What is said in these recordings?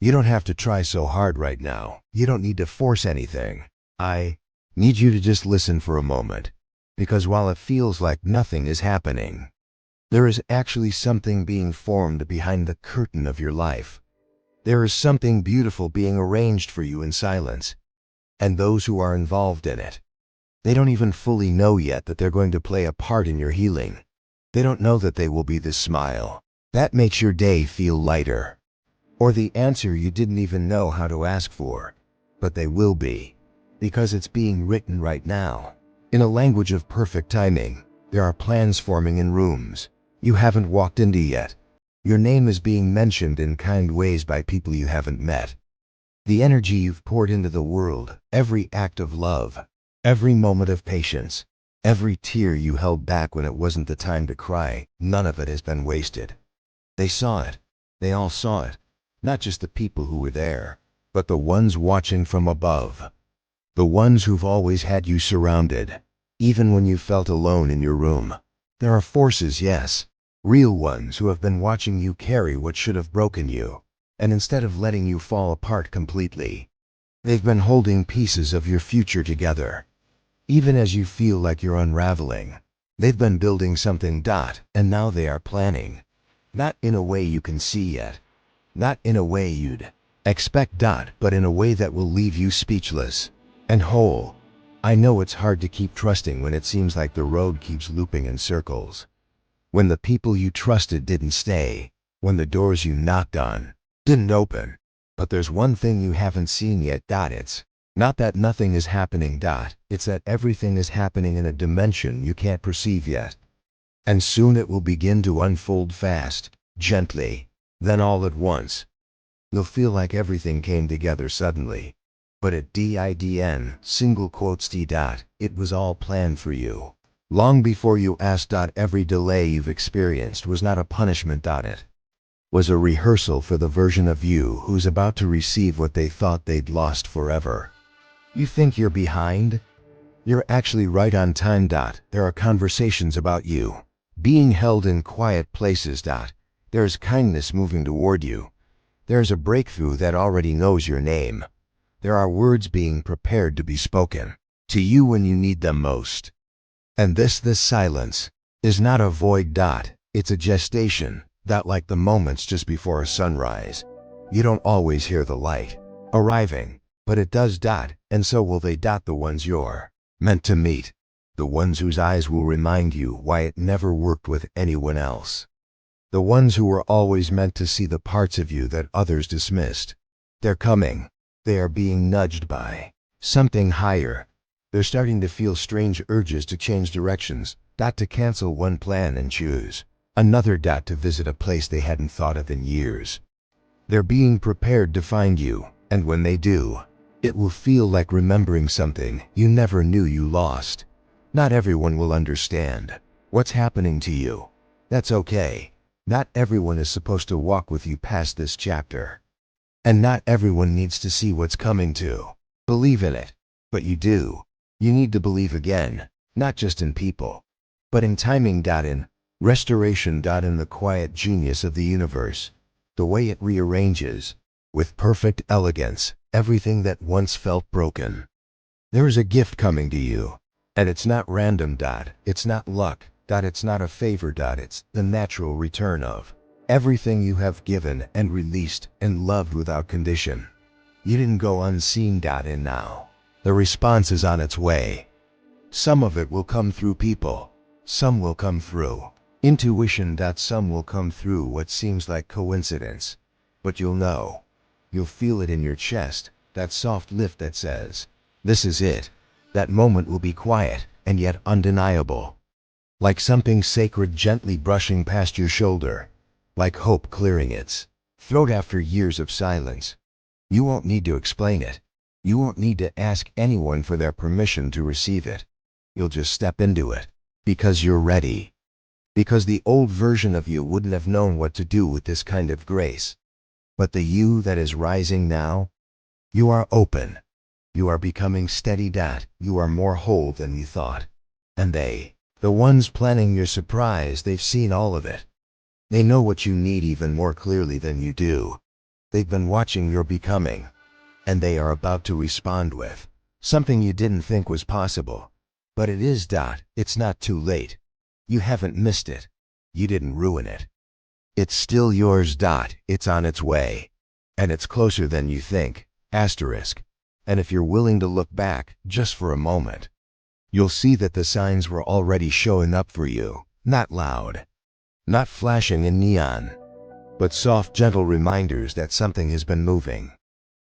You don't have to try so hard right now. You don't need to force anything. I need you to just listen for a moment. Because while it feels like nothing is happening, there is actually something being formed behind the curtain of your life. There is something beautiful being arranged for you in silence. And those who are involved in it, they don't even fully know yet that they're going to play a part in your healing. They don't know that they will be the smile that makes your day feel lighter, or the answer you didn't even know how to ask for. But they will be, because it's being written right now. In a language of perfect timing, there are plans forming in rooms you haven't walked into yet. Your name is being mentioned in kind ways by people you haven't met. The energy you've poured into the world, every act of love, every moment of patience, every tear you held back when it wasn't the time to cry, none of it has been wasted. They saw it. They all saw it. Not just the people who were there, but the ones watching from above. The ones who've always had you surrounded, even when you felt alone in your room. There are forces, yes, real ones who have been watching you carry what should have broken you, and instead of letting you fall apart completely, they've been holding pieces of your future together. Even as you feel like you're unraveling, they've been building something, and now they are planning. Not in a way you can see yet. Not in a way you'd expect, but in a way that will leave you speechless and whole. I know it's hard to keep trusting when it seems like the road keeps looping in circles. When the people you trusted didn't stay, when the doors you knocked on didn't open. But there's one thing you haven't seen yet, it's not that nothing is happening, it's that everything is happening in a dimension you can't perceive yet. And soon it will begin to unfold fast, gently, then all at once. You'll feel like everything came together suddenly. But it didn't, single quotes it was all planned for you. Long before you asked. Every delay you've experienced was not a punishment. It was a rehearsal for the version of you who's about to receive what they thought they'd lost forever. You think you're behind? You're actually right on time. There are conversations about you being held in quiet places. There's kindness moving toward you. There's a breakthrough that already knows your name. There are words being prepared to be spoken to you when you need them most. And this silence is not a void. It's a gestation, like the moments just before a sunrise. You don't always hear the light arriving, but it does. And so will they. The ones you're meant to meet. The ones whose eyes will remind you why it never worked with anyone else. The ones who were always meant to see the parts of you that others dismissed. They're coming. They are being nudged by something higher. They're starting to feel strange urges to change directions, to cancel one plan and choose another. To visit a place they hadn't thought of in years. They're being prepared to find you, and when they do, it will feel like remembering something you never knew you lost. Not everyone will understand what's happening to you. That's okay. Not everyone is supposed to walk with you past this chapter. And not everyone needs to see what's coming to believe in it. But you do. You need to believe again, not just in people, but in timing. In restoration. In the quiet genius of the universe. The way it rearranges, with perfect elegance, everything that once felt broken. There is a gift coming to you. And it's not random. It's not luck. It's not a favor. It's the natural return of everything you have given and released and loved without condition. You didn't go unseen. And now, the response is on its way. Some of it will come through people. Some will come through intuition. Some will come through what seems like coincidence. But you'll know. You'll feel it in your chest, that soft lift that says, this is it. That moment will be quiet and yet undeniable. Like something sacred gently brushing past your shoulder. Like hope clearing its throat after years of silence. You won't need to explain it. You won't need to ask anyone for their permission to receive it. You'll just step into it. Because you're ready. Because the old version of you wouldn't have known what to do with this kind of grace. But the you that is rising now, you are open. You are becoming steady. You are more whole than you thought. And they, the ones planning your surprise, they've seen all of it. They know what you need even more clearly than you do. They've been watching your becoming, and they are about to respond with something you didn't think was possible. But it is. It's not too late. You haven't missed it. You didn't ruin it. It's still yours. It's on its way. And it's closer than you think. Asterisk. And if you're willing to look back, just for a moment, you'll see that the signs were already showing up for you. Not loud, not flashing in neon, but soft, gentle reminders that something has been moving.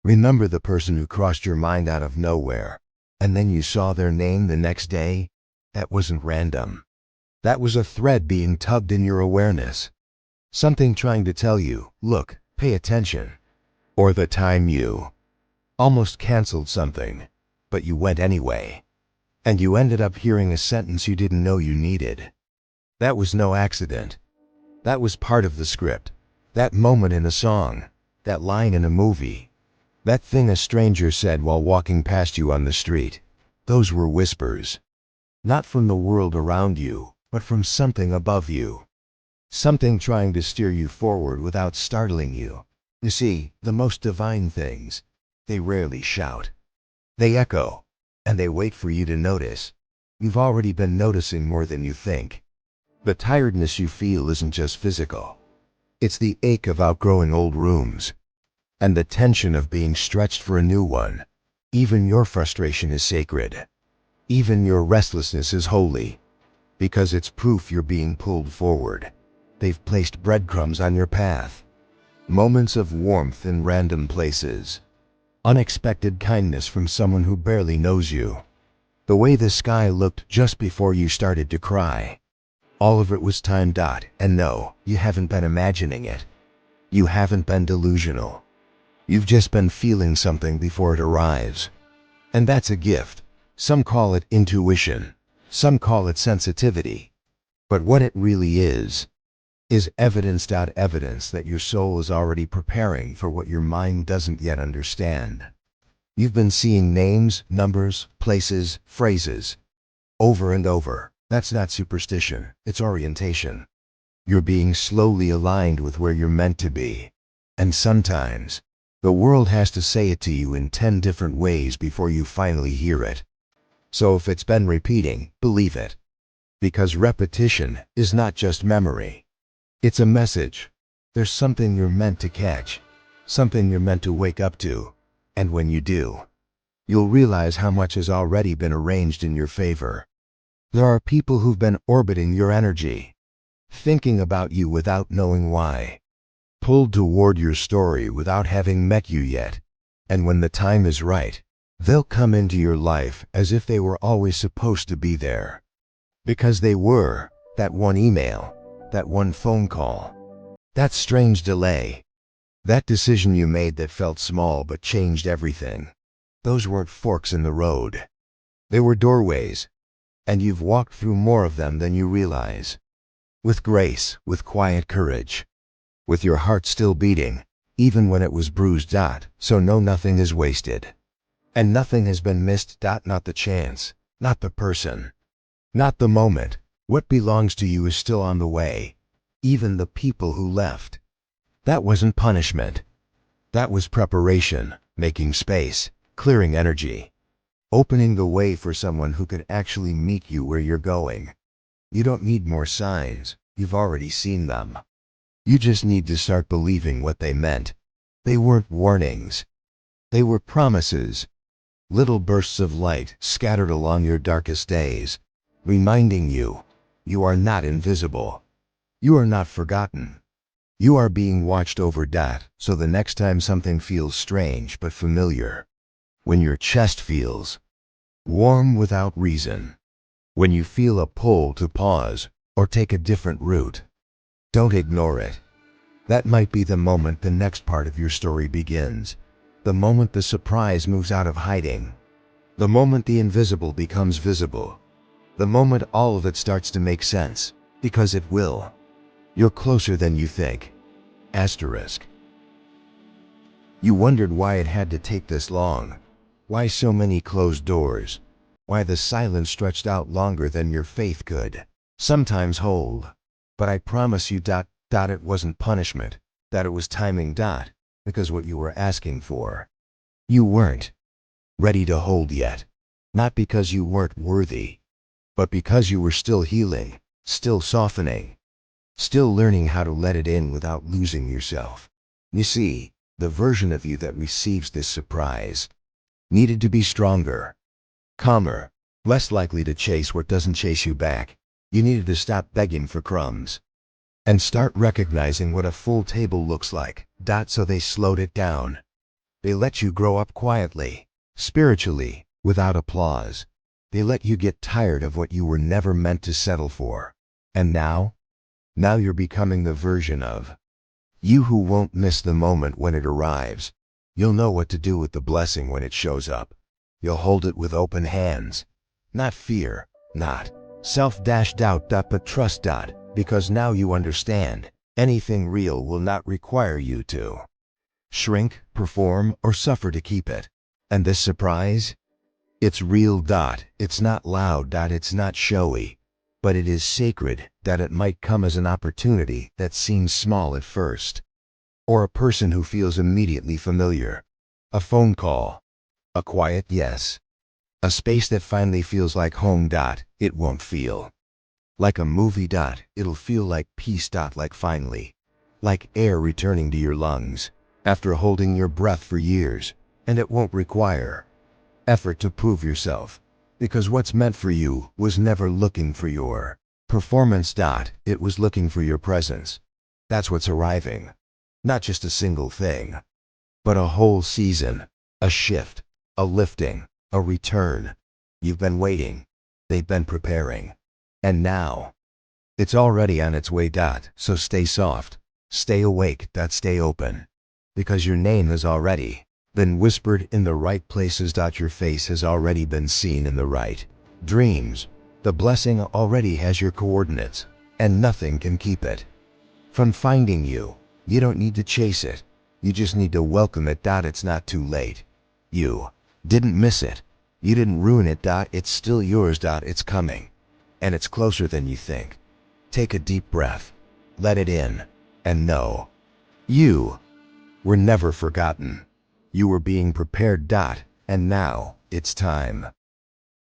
Remember the person who crossed your mind out of nowhere, and then you saw their name the next day? That wasn't random. That was a thread being tugged in your awareness. Something trying to tell you, look, pay attention. Or the time you almost canceled something, but you went anyway. And you ended up hearing a sentence you didn't know you needed. That was no accident. That was part of the script. That moment in a song. That line in a movie. That thing a stranger said while walking past you on the street. Those were whispers. Not from the world around you, but from something above you. Something trying to steer you forward without startling you. You see, the most divine things, they rarely shout. They echo, and they wait for you to notice. You've already been noticing more than you think. The tiredness you feel isn't just physical. It's the ache of outgrowing old rooms, and the tension of being stretched for a new one. Even your frustration is sacred. Even your restlessness is holy, because it's proof you're being pulled forward. They've placed breadcrumbs on your path. Moments of warmth in random places. Unexpected kindness from someone who barely knows you. The way the sky looked just before you started to cry. All of it was timed. And no, you haven't been imagining it. You haven't been delusional. You've just been feeling something before it arrives. And that's a gift. Some call it intuition. Some call it sensitivity. But what it really is evidence. Evidence that your soul is already preparing for what your mind doesn't yet understand. You've been seeing names, numbers, places, phrases, over and over. That's not superstition, it's orientation. You're being slowly aligned with where you're meant to be. And sometimes, the world has to say it to you in 10 different ways before you finally hear it. So if it's been repeating, believe it. Because repetition is not just memory. It's a message. There's something you're meant to catch. Something you're meant to wake up to. And when you do, you'll realize how much has already been arranged in your favor. There are people who've been orbiting your energy, thinking about you without knowing why, pulled toward your story without having met you yet. And when the time is right, they'll come into your life as if they were always supposed to be there. Because they were. That one email, that one phone call, that strange delay, that decision you made that felt small but changed everything. Those weren't forks in the road. They were doorways. And you've walked through more of them than you realize. With grace, with quiet courage, with your heart still beating, even when it was bruised. So no, nothing is wasted. And nothing has been missed. Not the chance, not the person, not the moment. What belongs to you is still on the way. Even the people who left. That wasn't punishment. That was preparation, making space, clearing energy. Opening the way for someone who could actually meet you where you're going. You don't need more signs, you've already seen them. You just need to start believing what they meant. They weren't warnings. They were promises. Little bursts of light scattered along your darkest days, reminding you, you are not invisible. You are not forgotten. You are being watched over. So the next time something feels strange but familiar, when your chest feels warm without reason, when you feel a pull to pause or take a different route, don't ignore it. That might be the moment the next part of your story begins. The moment the surprise moves out of hiding. The moment the invisible becomes visible. The moment all of it starts to make sense. Because it will. You're closer than you think. Asterisk. You wondered why it had to take this long. Why so many closed doors? Why the silence stretched out longer than your faith could sometimes hold? But I promise you. It wasn't punishment. That it was timing. because what you were asking for, you weren't ready to hold yet. Not because you weren't worthy, but because you were still healing, still softening, still learning how to let it in without losing yourself. You see, the version of you that receives this surprise needed to be stronger, calmer, less likely to chase what doesn't chase you back. You needed to stop begging for crumbs and start recognizing what a full table looks like. So they slowed it down. They let you grow up quietly, spiritually, without applause. They let you get tired of what you were never meant to settle for. And now you're becoming the version of you who won't miss the moment when it arrives. You'll know what to do with the blessing when it shows up. You'll hold it with open hands. Not fear, not self-doubt, but trust. Because now you understand, anything real will not require you to shrink, perform, or suffer to keep it. And this surprise? It's real. It's not loud. It's not showy. But it is sacred. It might come as an opportunity that seems small at first. Or a person who feels immediately familiar. A phone call. A quiet yes. A space that finally feels like home. It won't feel like a movie. It'll feel like peace. Like finally. Like air returning to your lungs after holding your breath for years. And it won't require effort to prove yourself. Because what's meant for you was never looking for your performance. It was looking for your presence. That's what's arriving. Not just a single thing, but a whole season, a shift, a lifting, a return. You've been waiting. They've been preparing. And now, it's already on its way. So stay soft, stay awake, stay open. Because your name has already been whispered in the right places. Your face has already been seen in the right dreams. The blessing already has your coordinates, and nothing can keep it from finding you. You don't need to chase it. You just need to welcome it. It's not too late. You didn't miss it. You didn't ruin it. It's still yours. It's coming. And it's closer than you think. Take a deep breath. Let it in. And know you were never forgotten. You were being prepared. And now it's time.